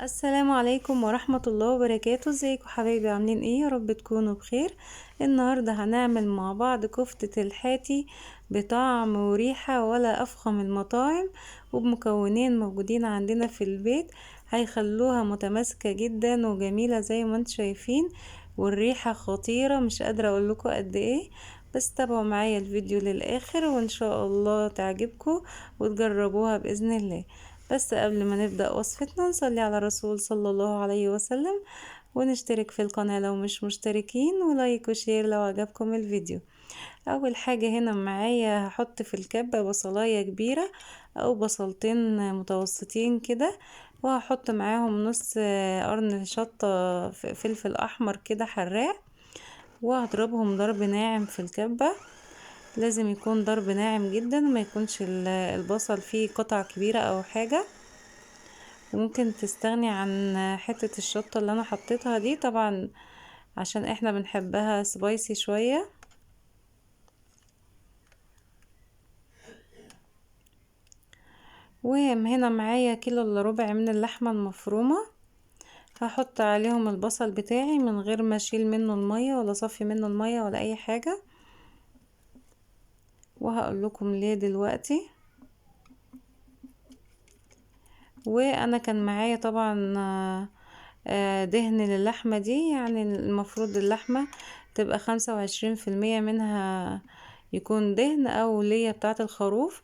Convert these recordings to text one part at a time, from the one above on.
السلام عليكم ورحمة الله وبركاته. ازيكم حبايبي؟ عاملين ايه؟ يا رب تكونوا بخير. النهاردة هنعمل مع بعض كفتة الحاتي بطعم وريحة ولا افخم المطاعم، وبمكونين موجودين عندنا في البيت هيخلوها متماسكة جدا وجميلة زي ما انتم شايفين، والريحة خطيرة مش قادرة اقول لكم قد ايه. بس تابعوا معايا الفيديو للاخر وان شاء الله تعجبكم وتجربوها باذن الله. بس قبل ما نبدأ وصفتنا نصلي على الرسول صلى الله عليه وسلم، ونشترك في القناة لو مش مشتركين، ولايك وشير لو عجبكم الفيديو. اول حاجة هنا معايا هحط في الكبة بصلاية كبيرة او بصلتين متوسطين كده، وهحط معاهم نص قرن شطة فلفل احمر كده حراق، وهضربهم ضرب ناعم في الكبة. لازم يكون ضرب ناعم جدا، ما يكونش البصل فيه قطع كبيرة او حاجة. وممكن تستغني عن حتة الشطة اللي انا حطيتها دي طبعا عشان احنا بنحبها سبايسي شوية. وهنا معايا كيلو الا ربع من اللحمة المفرومة، هحط عليهم البصل بتاعي من غير ما اشيل منه المية ولا صفي منه المية ولا اي حاجة، وهقول لكم ليه دلوقتي. وانا كان معايا طبعا دهن للحمة دي، يعني المفروض اللحمة تبقى 25% منها يكون دهن او ليا بتاعة الخروف.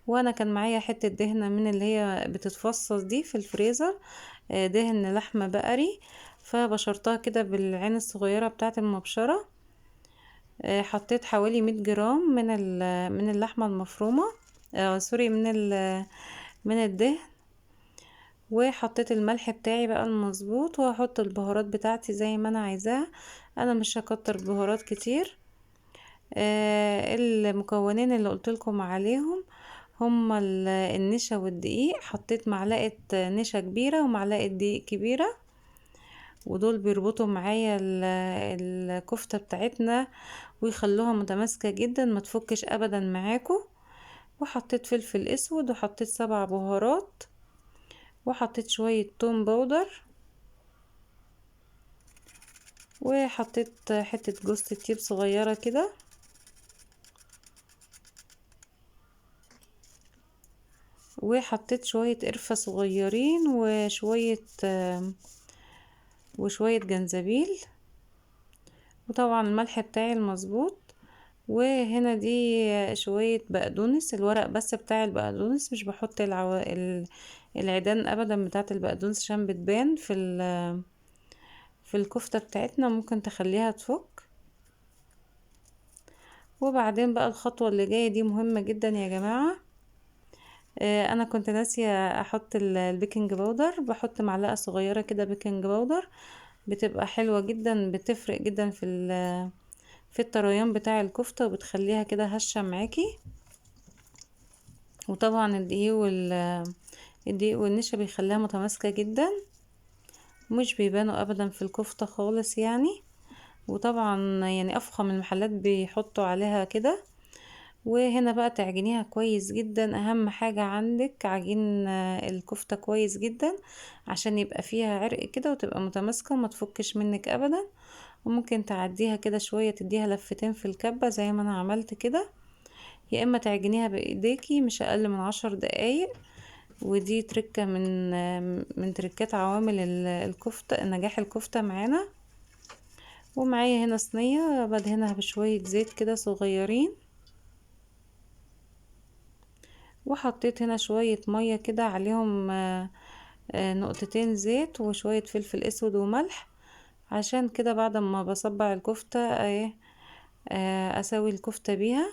وانا كان معايا حتة دهنة من اللي هي بتتفصص دي في الفريزر، دهن لحمة بقري، فبشرتها كده بالعين الصغيرة بتاعة المبشرة. حطيت حوالي 100 جرام من اللحمة المفرومة، سوري، من الدهن. وحطيت الملح بتاعي بقى المظبوط، وهحط البهارات بتاعتي زي ما انا عايزاها. انا مش هكتر بهارات كتير. المكونين اللي قلتلكم عليهم هما النشا والدقيق. حطيت معلقة نشا كبيرة ومعلقة دقيق كبيرة، ودول بيربطوا معايا الكفتة بتاعتنا ويخلوها متماسكة جدا ما تفكش ابدا معاكم. وحطيت فلفل اسود، وحطيت 7 بهارات، وحطيت شوية توم باودر، وحطيت حتة جوز الطيب صغيرة كده، وحطيت شوية قرفة صغيرين وشوية جنزبيل، وطبعا الملح بتاعي المظبوط. وهنا دي شوية بقدونس، الورق بس بتاع البقدونس، مش بحط العيدان ابدا بتاعة البقدونس عشان بتبان في الكفتة بتاعتنا، ممكن تخليها تفك. وبعدين بقى الخطوة اللي جاية دي مهمة جدا يا جماعة. انا كنت ناسية احط البيكنج باودر، بحط معلقة صغيرة كده بيكنج باودر، بتبقى حلوة جدا، بتفرق جدا في الطريان بتاع الكفتة، وبتخليها كده هشة معاكي. وطبعا الدقيق والنشا بيخليها متماسكة جدا، مش بيبانوا ابدا في الكفتة خالص يعني. وطبعا يعني افخم المحلات بيحطوا عليها كده. وهنا بقى تعجنيها كويس جدا، اهم حاجة عندك عجين الكفتة كويس جدا عشان يبقى فيها عرق كده وتبقى متماسكة وما تفكش منك ابدا. وممكن تعديها كده شوية، تديها لفتين في الكبة زي ما انا عملت كده، يا اما تعجنيها بايديكي مش اقل من 10 دقايق. ودي تركة من تركات عوامل الكفتة، نجاح الكفتة معانا. ومعايا هنا صينية بدهنها بشوية زيت كده صغيرين، وحطيت هنا شوية مية كده عليهم نقطتين زيت وشوية فلفل اسود وملح، عشان كده بعد ما بصبع الكفتة اسوي الكفتة بيها.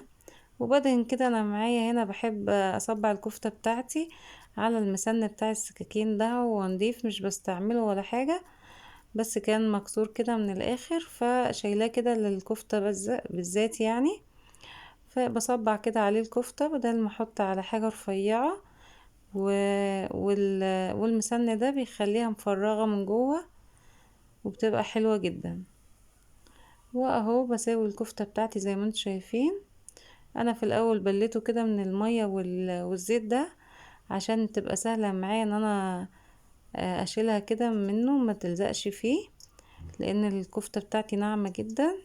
وبدهن كده انا معايا هنا بحب اصبع الكفتة بتاعتي على المسن بتاع السكاكين ده، ونضيف مش بستعمله ولا حاجة، بس كان مكسور كده من الاخر فشايلاه كده للكفتة بالذات يعني. فبصبع كده عليه الكفتة بدل ما احط على حاجة رفيعة. و... والمسن ده بيخليها مفرغة من جوه وبتبقى حلوة جدا. واهو بساوي الكفتة بتاعتي زي ما انتم شايفين. انا في الاول بليته كده من المية والزيت ده عشان تبقى سهلة معايا ان انا اشيلها كده منه ما تلزقش فيه، لان الكفتة بتاعتي ناعمة جدا.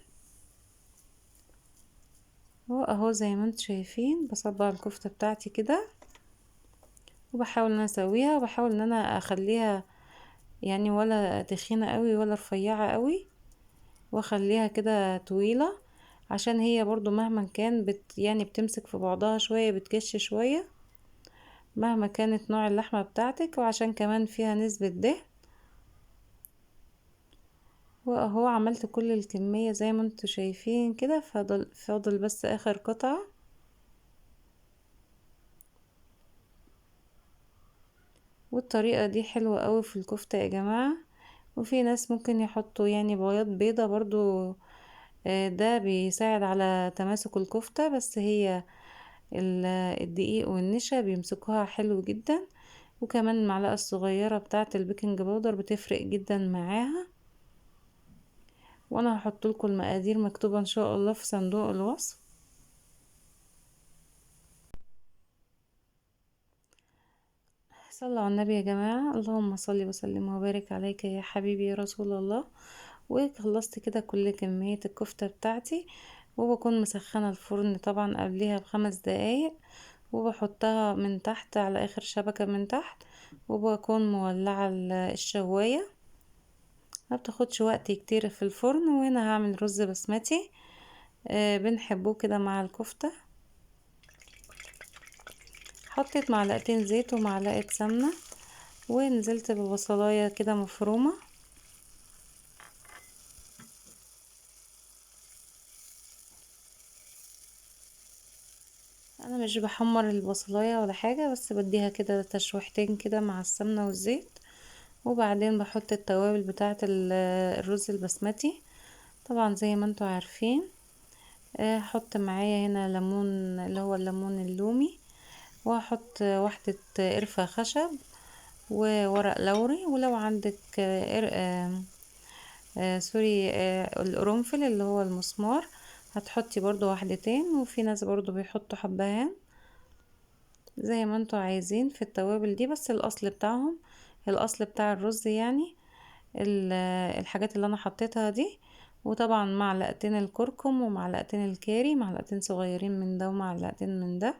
اهو زي ما انتم شايفين بصبع الكفتة بتاعتي كده، وبحاول ان انا اسويها، وبحاول ان انا اخليها يعني ولا تخينة قوي ولا رفيعة قوي، واخليها كده طويلة، عشان هي برضو مهما كان يعني بتمسك في بعضها شوية، بتكش شوية مهما كانت نوع اللحمة بتاعتك، وعشان كمان فيها نسبة دهن. واهو عملت كل الكمية زي ما انتوا شايفين كده، فاضل بس اخر قطعة. والطريقة دي حلوة قوي في الكفتة يا جماعة. وفي ناس ممكن يحطوا يعني بياض بيضة برضو، ده بيساعد على تماسك الكفتة، بس هي الدقيق والنشا بيمسكوها حلو جدا. وكمان المعلقة الصغيرة بتاعة البيكنج باودر بتفرق جدا معاها. وانا هحط لكم المقادير مكتوبة ان شاء الله في صندوق الوصف. صلوا على النبي يا جماعة، اللهم صل وسلم وبارك عليك يا حبيبي يا رسول الله. وخلصت كده كل كمية الكفتة بتاعتي، وبكون مسخنة الفرن طبعا قبلها ب5 دقايق، وبحطها من تحت على اخر شبكة من تحت، وبكون مولعة الشواية. ما بتاخدش وقت كتير في الفرن. وهنا هعمل رز بسمتي، بنحبوه كده مع الكفتة. حطيت معلقتين زيت ومعلقة سمنة، ونزلت ببصلاية كده مفرومة. انا مش بحمر البصلاية ولا حاجة، بس بديها كده تشويحتين كده مع السمنة والزيت. وبعدين بحط التوابل بتاعة الرز البسمتي، طبعا زي ما انتوا عارفين. هحط معايا هنا ليمون، اللي هو الليمون اللومي، وهحط واحدة قرفة خشب، وورق لوري. ولو عندك سوري، القرنفل اللي هو المسمار، هتحطي برضو واحدتين. وفي ناس برضو بيحطوا حبهان، زي ما انتوا عايزين في التوابل دي. بس الاصل بتاعهم، الاصل بتاع الرز يعني الحاجات اللي انا حطيتها دي. وطبعا معلقتين الكركم ومعلقتين الكاري، معلقتين صغيرين من ده ومعلقتين من ده.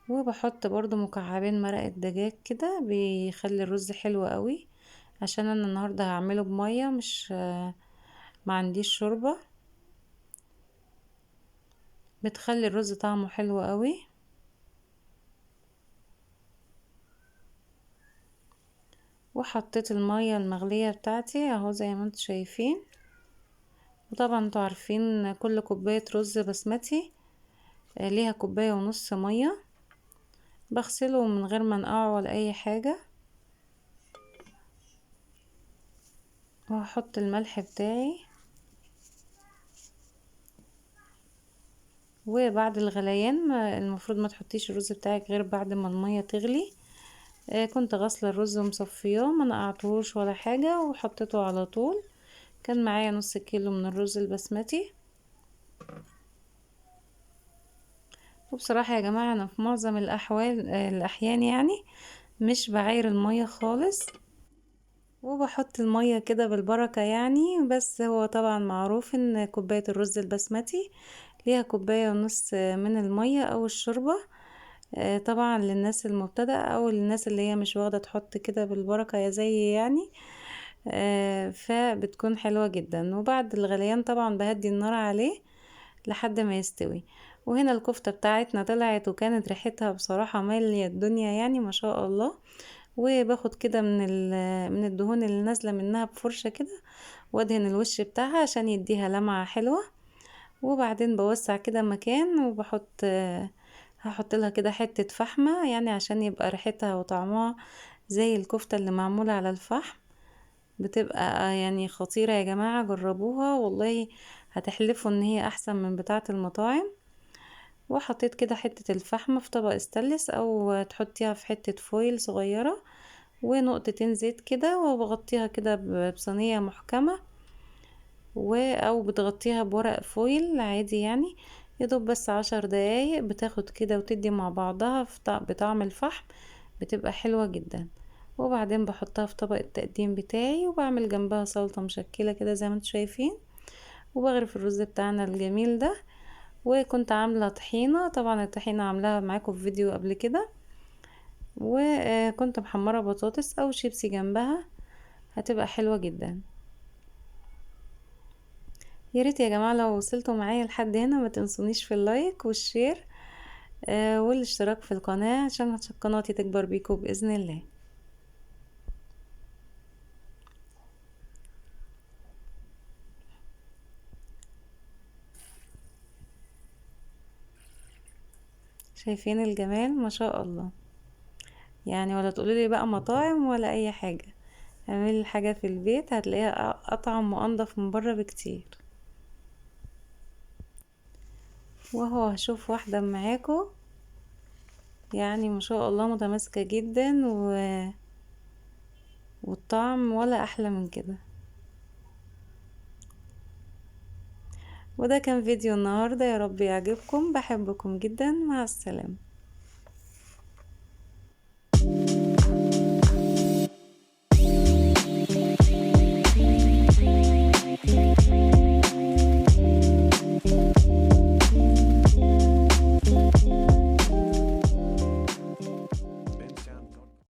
وبحط برضو مكعبين مرقة دجاج كده، بيخلي الرز حلو قوي، عشان انا النهاردة هعمله بمية، مش ما عنديش شوربة، بتخلي الرز طعمه حلو قوي. وحطيت المية المغلية بتاعتي اهو زي ما انتوا شايفين. وطبعا انتوا عارفين كل كوباية رز بسمتي ليها كوباية ونص مية. بغسله من غير ما نقعه ولا اي حاجة. وهحط الملح بتاعي. وبعد الغليان المفروض ما تحطيش الرز بتاعك غير بعد ما المية تغلي. كنت غسلة الرز ومصفياه، ما نقعتهوش ولا حاجة، وحطيته على طول. كان معايا نص كيلو من الرز البسمتي. وبصراحة يا جماعة انا في معظم الاحيان يعني مش بعاير المية خالص، وبحط المية كده بالبركة يعني. بس هو طبعا معروف ان كوباية الرز البسمتي ليها كوباية ونص من المية او الشوربة. طبعا للناس المبتدئة او للناس اللي هي مش واخدة تحط كده بالبركة يا زي يعني. فبتكون حلوة جدا. وبعد الغليان طبعا بهدي النار عليه لحد ما يستوي. وهنا الكفتة بتاعتنا طلعت، وكانت ريحتها بصراحة مالية الدنيا يعني ما شاء الله. وباخد كده من الدهون اللي نازلة منها بفرشة كده، وادهن الوش بتاعها عشان يديها لمعة حلوة. وبعدين بوسع كده مكان، وبحط هحط لها كده حتة فحمة، يعني عشان يبقى ريحتها وطعمها زي الكفتة اللي معمولة على الفحم. بتبقى يعني خطيرة يا جماعة، جربوها والله هتحلفوا ان هي احسن من بتاعة المطاعم. وحطيت كده حتة الفحم في طبق استانلس، او تحطيها في حتة فويل صغيرة، ونقطتين زيت كده، وبغطيها كده بصينية محكمة، او بتغطيها بورق فويل عادي يعني. يدوب بس 10 دقايق بتاخد كده وتدي مع بعضها بطعم الفحم، بتبقى حلوة جدا. وبعدين بحطها في طبق التقديم بتاعي، وبعمل جنبها سلطة مشكلة كده زي ما انتم شايفين، وبغرف الرز بتاعنا الجميل ده. وكنت عاملة طحينة، طبعا الطحينة عاملاها معاكم في فيديو قبل كده. وكنت محمرة بطاطس او شيبسي جنبها، هتبقى حلوة جدا. يا ريت يا جماعة لو وصلتوا معايا لحد هنا ما تنسونيش في اللايك والشير والاشتراك في القناة عشان قناتي تكبر بيكم بإذن الله. شايفين الجمال ما شاء الله، يعني ولا تقولوا لي بقى مطاعم ولا اي حاجة، اعملي الحاجة في البيت هتلاقيها اطعم وانضف من بره بكتير. وهو هشوف واحدة معاكم، يعني ما شاء الله متماسكة جدا والطعم ولا احلى من كده. وده كان فيديو النهاردة، يا رب يعجبكم، بحبكم جدا، مع السلامة.